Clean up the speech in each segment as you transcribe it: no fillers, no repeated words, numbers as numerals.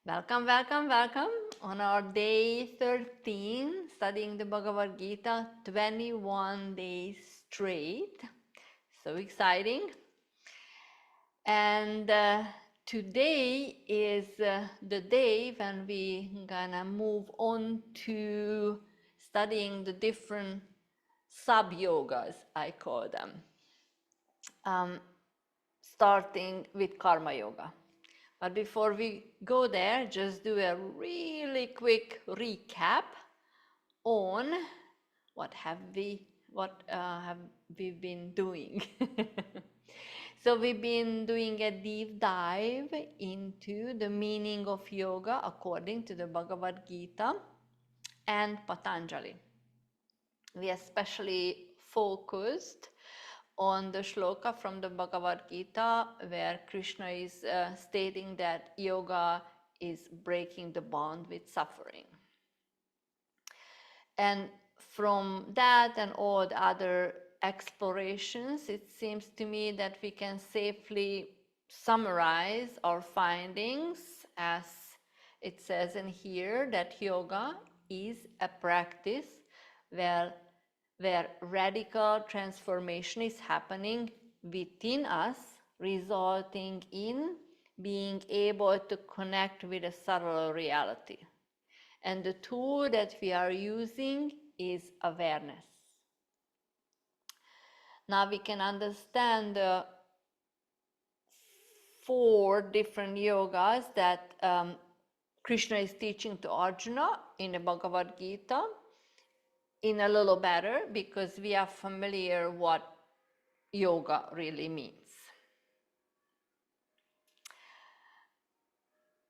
Welcome, welcome, welcome on our day 13, studying the Bhagavad Gita, 21 days straight. So exciting. And today is the day when we gonna move on to studying the different sub-yogas, I call them, starting with Karma Yoga. But before we go there, just do a really quick recap on what have we been doing. So we've been doing a deep dive into the meaning of yoga according to the Bhagavad Gita and Patanjali. We especially focused on the shloka from the Bhagavad Gita where Krishna is stating that yoga is breaking the bond with suffering. And from that and all the other explorations, it seems to me that we can safely summarize our findings as it says in here that yoga is a practice where radical transformation is happening within us, resulting in being able to connect with a subtle reality. And the tool that we are using is awareness. Now we can understand the 4 different yogas that Krishna is teaching to Arjuna in the Bhagavad Gita in a little better because we are familiar what yoga really means.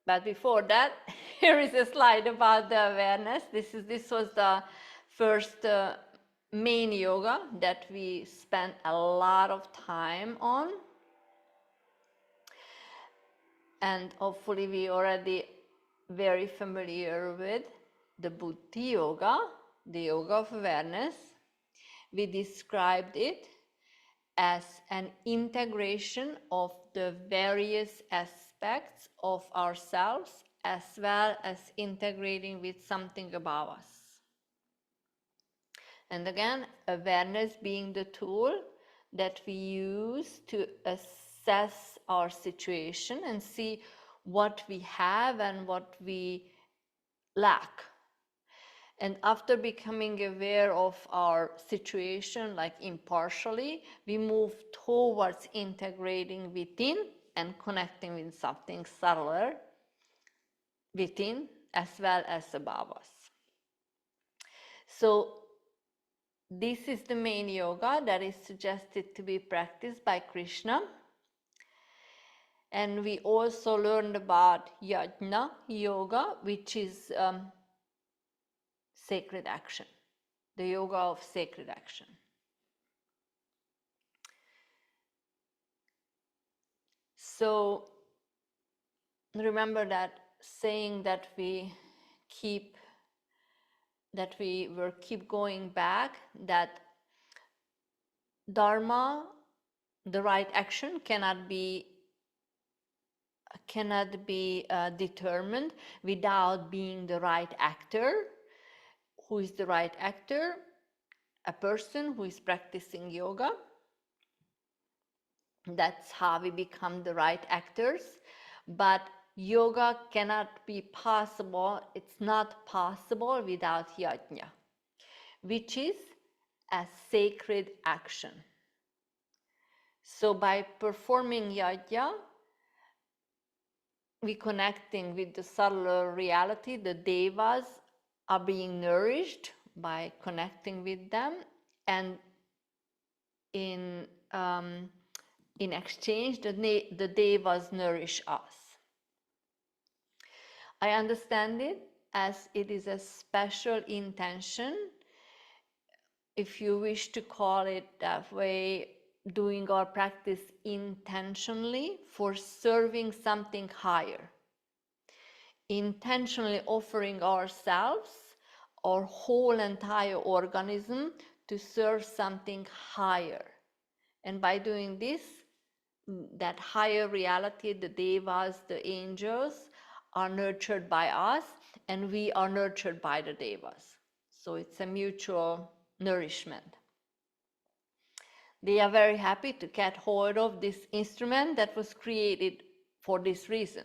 But before that, here is a slide about the awareness. This was the first main yoga that we spent a lot of time on. And hopefully we already very familiar with the Buddhi yoga, the yoga of awareness. We described it as an integration of the various aspects of ourselves as well as integrating with something above us. And again, awareness being the tool that we use to assess our situation and see what we have and what we lack. And after becoming aware of our situation, like impartially, we move towards integrating within and connecting with something subtler within as well as above us. So this is the main yoga that is suggested to be practiced by Krishna. And we also learned about yajna yoga, which is sacred action, the yoga of sacred action. So remember that saying that we keep going back, that dharma, the right action, cannot be determined without being the right actor. Who is the right actor? A person who is practicing yoga. That's how we become the right actors. But yoga cannot be possible, it's not possible without yajna, which is a sacred action. So by performing yajna, we connecting with the subtler reality. The devas are being nourished by connecting with them, and in exchange, the devas nourish us. I understand it as it is a special intention, if you wish to call it that way, doing our practice intentionally for serving something higher. Intentionally offering ourselves, our whole entire organism, to serve something higher. And by doing this, that higher reality, the devas, the angels, are nurtured by us, and we are nurtured by the devas. So it's a mutual nourishment. They are very happy to get hold of this instrument that was created for this reason,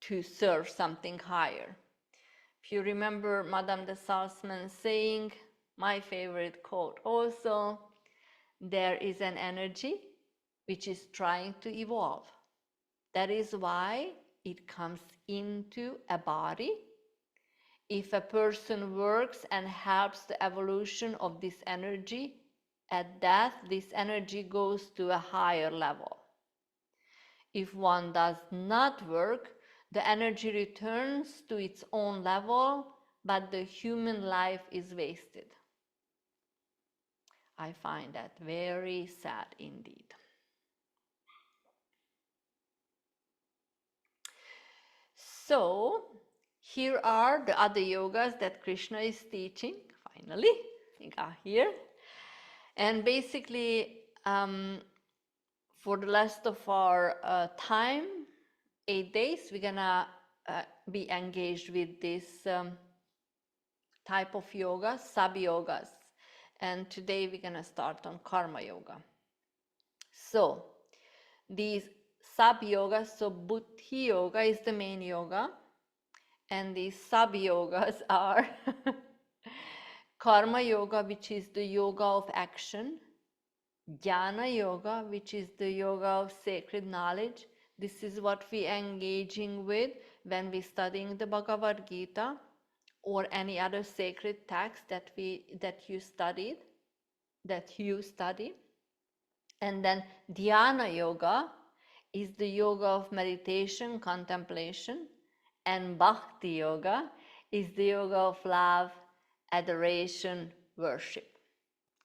to serve something higher. If you remember Madame de Salzman saying, my favorite quote also, there is an energy which is trying to evolve. That is why it comes into a body. If a person works and helps the evolution of this energy, at death, this energy goes to a higher level. If one does not work, the energy returns to its own level, but the human life is wasted. I find that very sad indeed. So, here are the other yogas that Krishna is teaching. Finally, we got here. And basically, for the rest of our time, 8 days, we're gonna be engaged with this type of yoga, sub-yogas. And today we're gonna start on karma yoga. So, these sub-yogas, so buddhi yoga is the main yoga, and these sub-yogas are karma yoga, which is the yoga of action, jnana yoga, which is the yoga of sacred knowledge. This is what we are engaging with when we're studying the Bhagavad Gita or any other sacred text that you study. And then dhyana yoga is the yoga of meditation, contemplation, and bhakti yoga is the yoga of love, adoration, worship.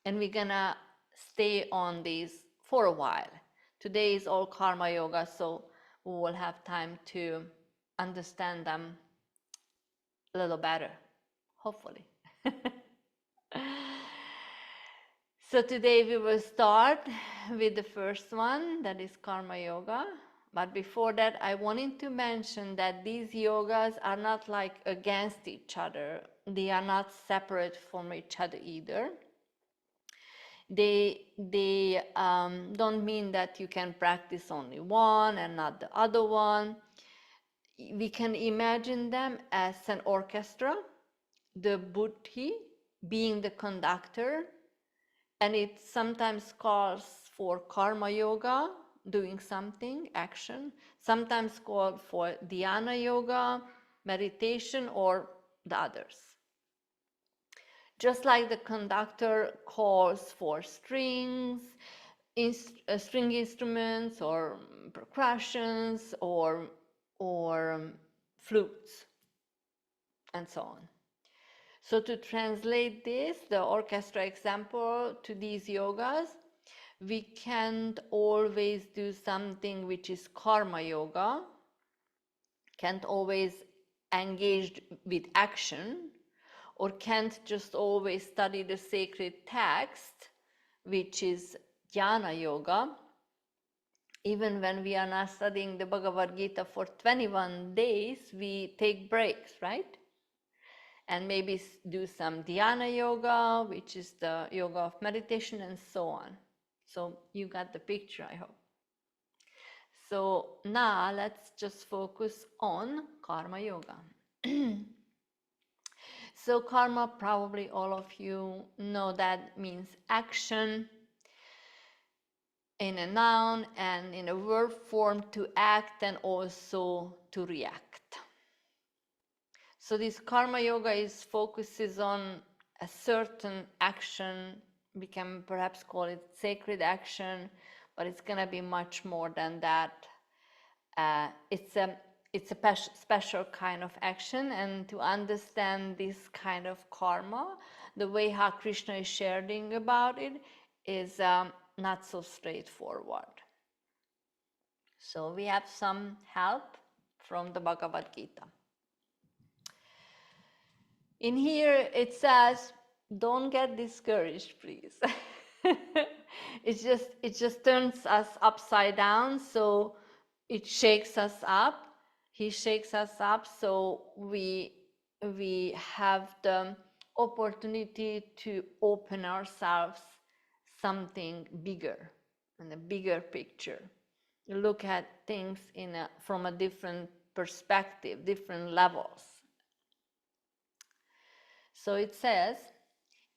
And we're gonna stay on these for a while. Today is all karma yoga, so we will have time to understand them a little better, hopefully. So today we will start with the first one, that is karma yoga. But before that, I wanted to mention that these yogas are not like against each other. They are not separate from each other either. They don't mean that you can practice only one and not the other one. We can imagine them as an orchestra, the buddhi being the conductor, and it sometimes calls for karma yoga, doing something, action, sometimes called for dhyana yoga, meditation, or the others. Just like the conductor calls for strings, string instruments, or percussions, or flutes, and so on. So to translate this, the orchestra example, to these yogas, we can't always do something which is karma yoga, can't always engage with action, or can't just always study the sacred text, which is jnana yoga. Even when we are not studying the Bhagavad Gita for 21 days, we take breaks, right? And maybe do some dhyana yoga, which is the yoga of meditation, and so on. So you got the picture, I hope. So now let's just focus on karma yoga. So karma, probably all of you know, that means action in a noun and in a verb form, to act and also to react. So this karma yoga focuses on a certain action. We can perhaps call it sacred action, but it's going to be much more than that. It's a special kind of action, and to understand this kind of karma, the way how Krishna is sharing about it is not so straightforward. So we have some help from the Bhagavad Gita. In here it says, don't get discouraged, please. It just turns us upside down, so it shakes us up. He shakes us up so we have the opportunity to open ourselves something bigger, in a bigger picture. Look at things from a different perspective, different levels. So it says,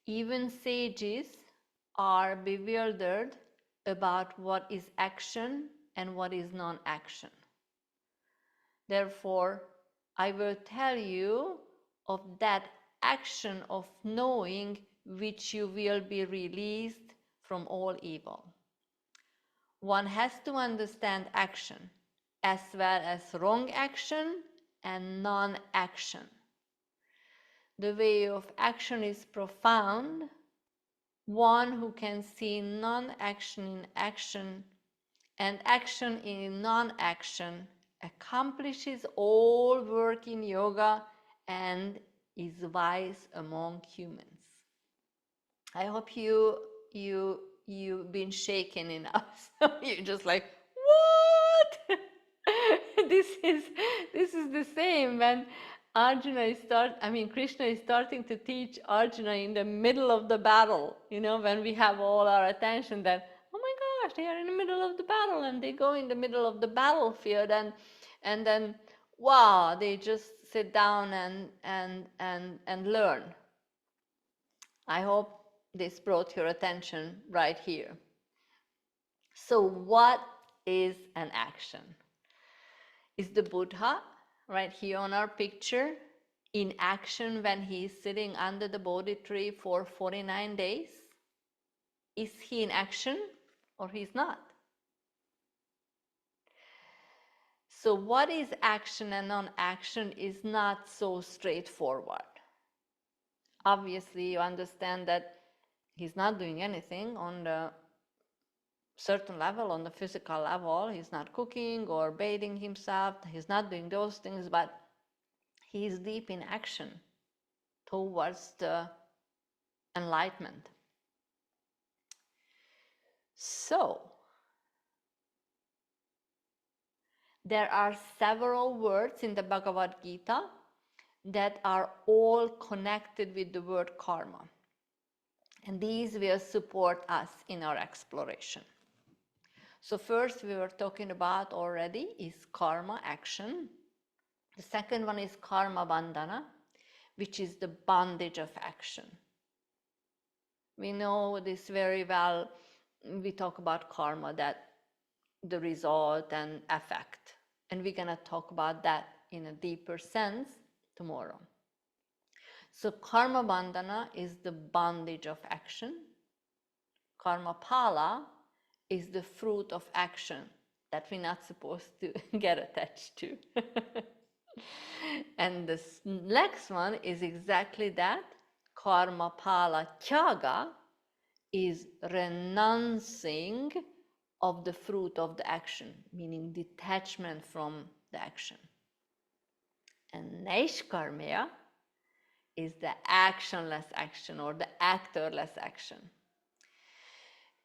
even sages are bewildered about what is action and what is non-action. Therefore, I will tell you of that action of knowing which you will be released from all evil. One has to understand action as well as wrong action and non-action. The way of action is profound. One who can see non-action in action and action in non-action accomplishes all work in yoga and is wise among humans. I hope you've been shaken enough. So you're just like, what? this is the same when Krishna is starting to teach Arjuna in the middle of the battle, when we have all our attention that, oh my gosh, they are in the middle of the battle, and they go in the middle of the battlefield, and then, wow, they just sit down and learn. I hope this brought your attention right here. So what is an action? Is the Buddha right here on our picture in action when he is sitting under the Bodhi tree for 49 days? Is he in action or he's not? So what is action and non-action is not so straightforward. Obviously, you understand that he's not doing anything on the certain level, on the physical level. He's not cooking or bathing himself. He's not doing those things, but he is deep in action towards the enlightenment. So, there are several words in the Bhagavad Gita that are all connected with the word karma. And these will support us in our exploration. So first we were talking about already is karma, action. The second one is karma bandhana, which is the bondage of action. We know this very well. We talk about karma, that the result and effect. And we're going to talk about that in a deeper sense tomorrow. So karma bandhana is the bondage of action. Karma pala is the fruit of action that we're not supposed to get attached to. And the next one is exactly that. Karma pala tyaga is renouncing of the fruit of the action, meaning detachment from the action. And Naiskarmaya is the actionless action or the actorless action.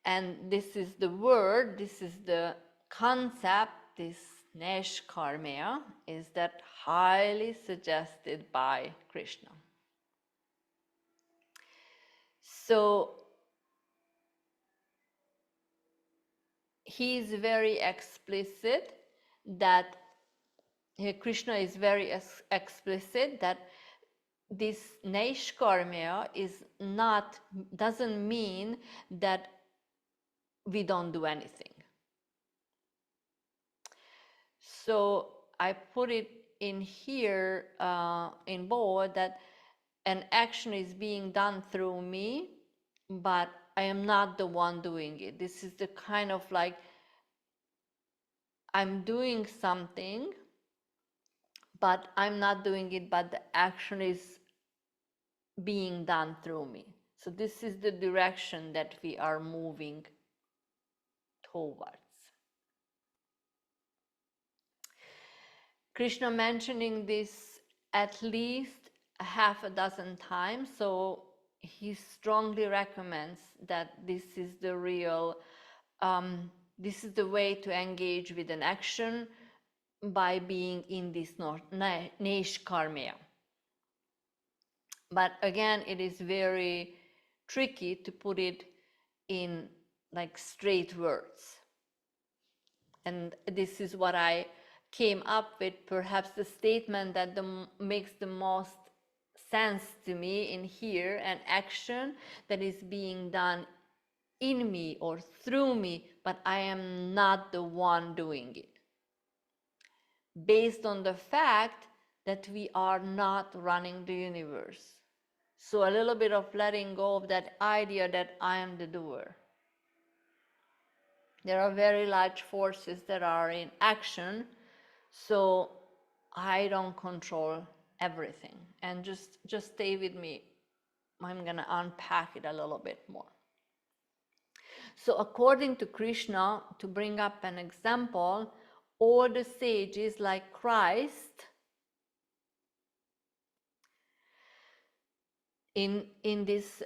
And this is the word, this is the concept, this Naiskarmaya is that highly suggested by Krishna. So he is very explicit that Krishna is very explicit that this Naiskarmaya doesn't mean that we don't do anything. So I put it in here in bold that an action is being done through me, but I am not the one doing it. This is the kind of like I'm doing something, but I'm not doing it, but the action is being done through me. So this is the direction that we are moving towards. Krishna mentioning this at least a half a dozen times, so he strongly recommends that this is the real, this is the way to engage with an action. by being in this Naiskarmaya. But again, it is very tricky to put it in like straight words. And this is what I came up with, perhaps the statement that makes the most sense to me in here, an action that is being done in me or through me, but I am not the one doing it. Based on the fact that we are not running the universe. So a little bit of letting go of that idea that I am the doer. There are very large forces that are in action, so I don't control everything. And just stay with me. I'm going to unpack it a little bit more. So according to Krishna, to bring up an example, all the sages like Christ in this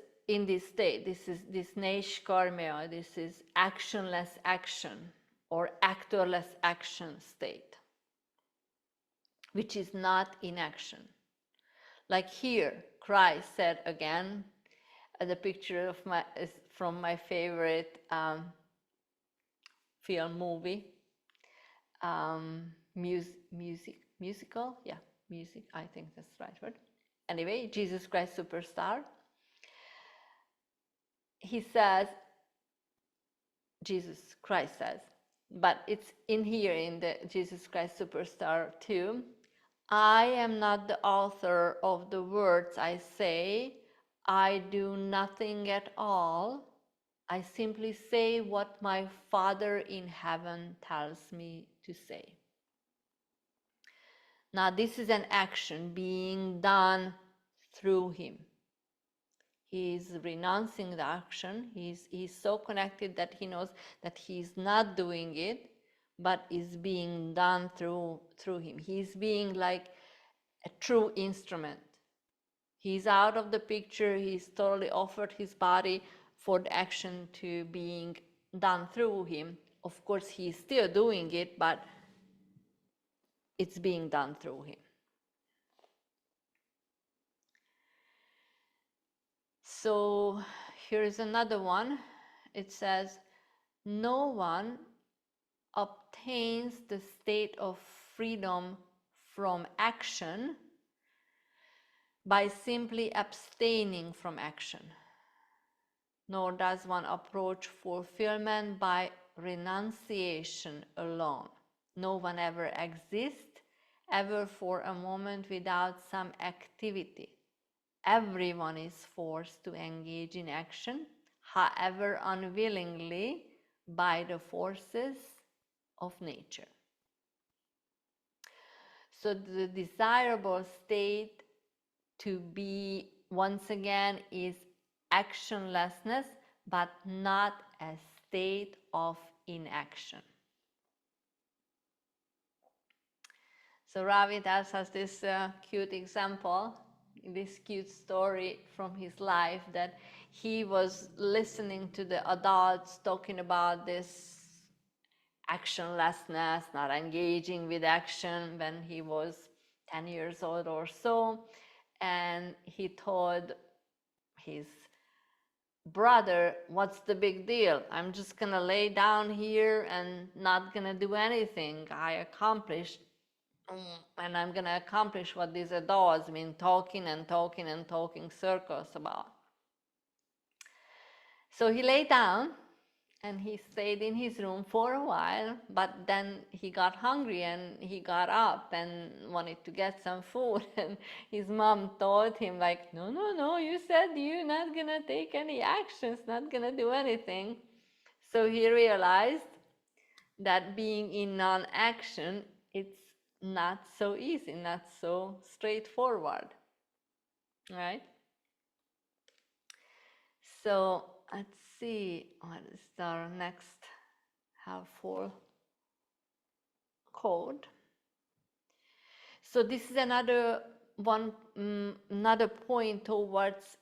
state, this Naiskarmaya, this is actionless action or actorless action state, which is not inaction. Like here, Christ said again, the picture of is from my favorite film movie, musical, yeah, music, I think that's the right word. Anyway, Jesus Christ Superstar. He says, Jesus Christ says, but it's in here in the Jesus Christ Superstar too, I am not the author of the words I say, I do nothing at all, I simply say what my Father in heaven tells me to say. Now this is an action being done through him. He is renouncing the action. He's so connected that he knows that he's not doing it, but is being done through him. He's being like a true instrument. He's out of the picture. He's totally offered his body for the action to being done through him. Of course, he's still doing it, but it's being done through him. So here's another one. It says, no one obtains the state of freedom from action by simply abstaining from action, nor does one approach fulfillment by renunciation alone. No one ever exists, ever for a moment without some activity. Everyone is forced to engage in action, however unwillingly, by the forces of nature. So the desirable state to be, once again, is actionlessness, but not a state of inaction. So Ravi tells us this cute example, this cute story from his life, that he was listening to the adults talking about this actionlessness, not engaging with action, when he was 10 years old or so. And he told his brother, what's the big deal? I'm just gonna lay down here and not gonna do anything. I accomplished, and I'm gonna accomplish what these adults been talking and talking and talking circles about. So he lay down and he stayed in his room for a while, but then he got hungry and he got up and wanted to get some food. And his mom told him, like, no, you said you're not gonna take any actions, not gonna do anything. So he realized that being in non-action, it's not so easy, not so straightforward, right? So let's see, what is our next helpful code? So this is another one, another point towards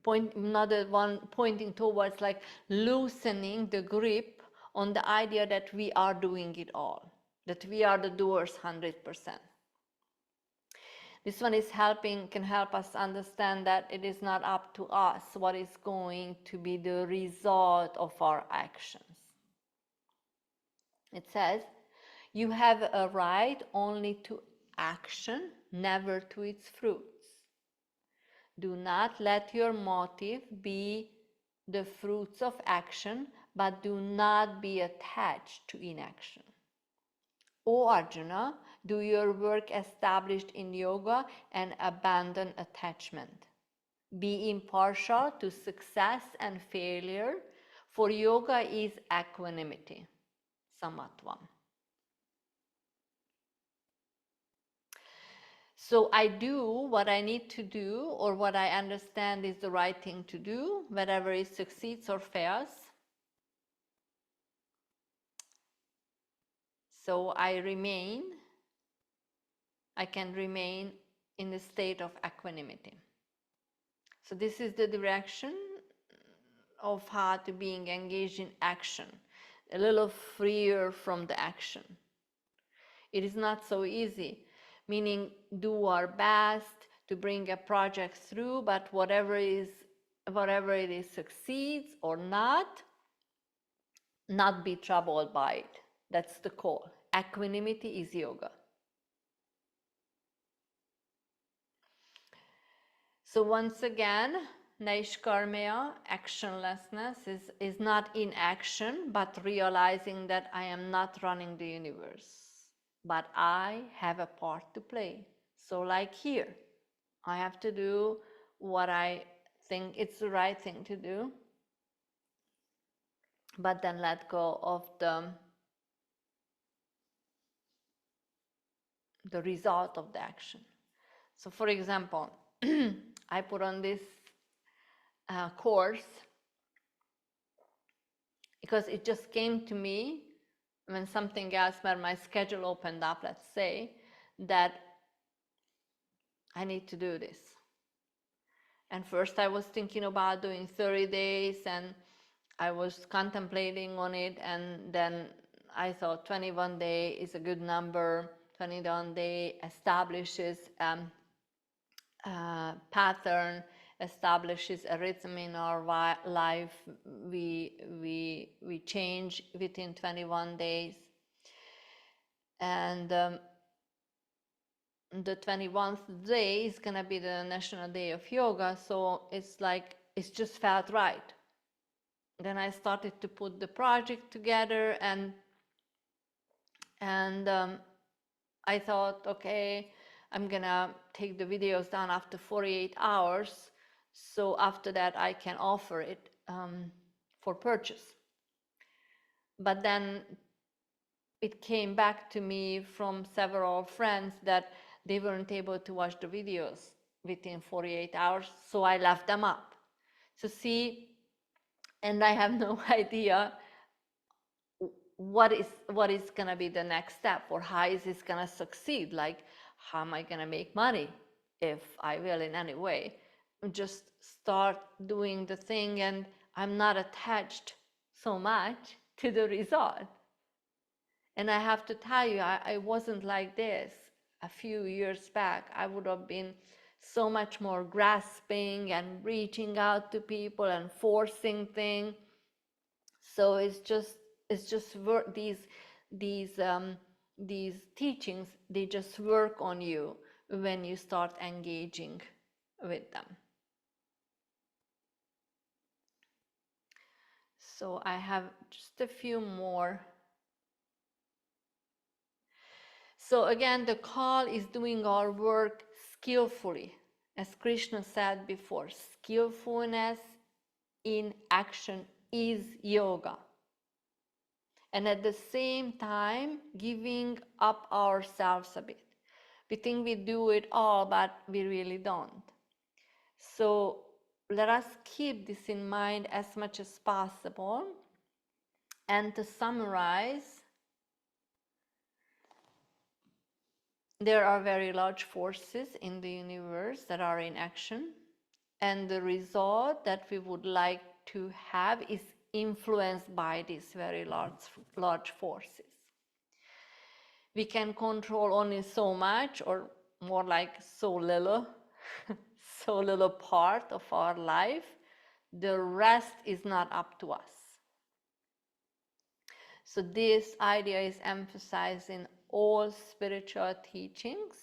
another one pointing towards like loosening the grip on the idea that we are doing it all. that we are the doers 100%. This one can help us understand that it is not up to us what is going to be the result of our actions. It says, you have a right only to action, never to its fruits. Do not let your motive be the fruits of action, but do not be attached to inaction. O Arjuna, do your work established in yoga and abandon attachment. Be impartial to success and failure, for yoga is equanimity. Samatvam. So I do what I need to do, or what I understand is the right thing to do, whether it succeeds or fails. So I can remain in the state of equanimity. So this is the direction of how to being engaged in action, a little freer from the action. It is not so easy, meaning do our best to bring a project through, but whatever it is succeeds or not be troubled by it. That's the call. Equanimity is yoga. So once again, Naiskarmaya, actionlessness, is not inaction, but realizing that I am not running the universe, but I have a part to play. So like here, I have to do what I think it's the right thing to do, but then let go of the result of the action. So for example, I put on this course because it just came to me when something else, where my schedule opened up, let's say, that I need to do this. And first I was thinking about doing 30 days and I was contemplating on it, and then I thought 21 day is a good number. 21 day establishes pattern, establishes a rhythm in our life. We change within 21 days. And the 21st day is going to be the National Day of Yoga, so it's like, it's just felt right. Then I started to put the project together, and I thought, okay, I'm gonna take the videos down after 48 hours, so after that I can offer it for purchase. But then it came back to me from several friends that they weren't able to watch the videos within 48 hours, so I left them up. So see, and I have no idea what is gonna be the next step, or how is this gonna succeed? Like, how am I gonna make money, if I will in any way? Just start doing the thing, and I'm not attached so much to the result. And I have to tell you, I wasn't like this a few years back. I would have been so much more grasping and reaching out to people and forcing things. So it's just these teachings, they just work on you when you start engaging with them. So I have just a few more. So again, the call is doing our work skillfully. As Krishna said before, skillfulness in action is yoga. And at the same time, giving up ourselves a bit. We think we do it all, but we really don't. So let us keep this in mind as much as possible. And to summarize, there are very large forces in the universe that are in action, and the result that we would like to have is influenced by these very large forces. We can control only so much, or more like so little, so little part of our life. The rest is not up to us. So this idea is emphasized in all spiritual teachings.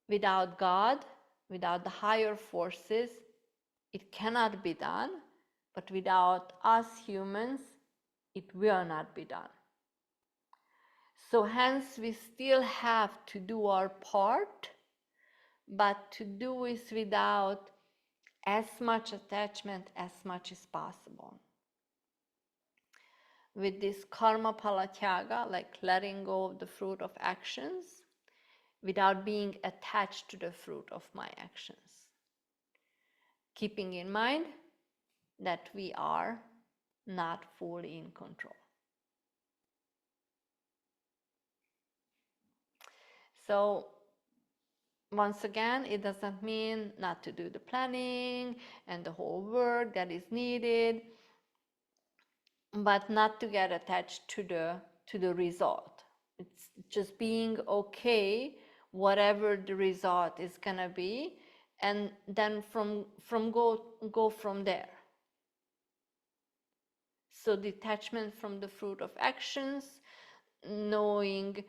Without God, without the higher forces, it cannot be done, but without us humans, it will not be done. So hence we still have to do our part, but to do it without as much attachment as much as possible. With this karma phala tyaga, like letting go of the fruit of actions, without being attached to the fruit of my actions. Keeping in mind that we are not fully in control. So once again, it doesn't mean not to do the planning and the whole work that is needed, but not to get attached to the result. It's just being okay, whatever the result is gonna be, and then go from there. So detachment from the fruit of actions, knowing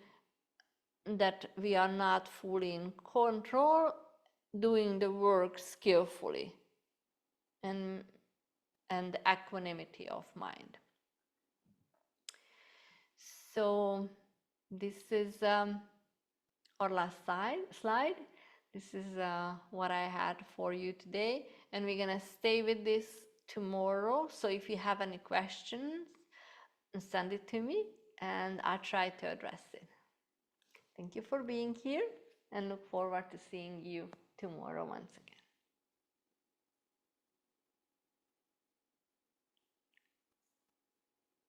that we are not fully in control, doing the work skillfully, and equanimity of mind. So this is our last slide. This is what I had for you today, and we're gonna stay with this tomorrow. So if you have any questions, send it to me and I'll try to address it. Thank you for being here and look forward to seeing you tomorrow once again.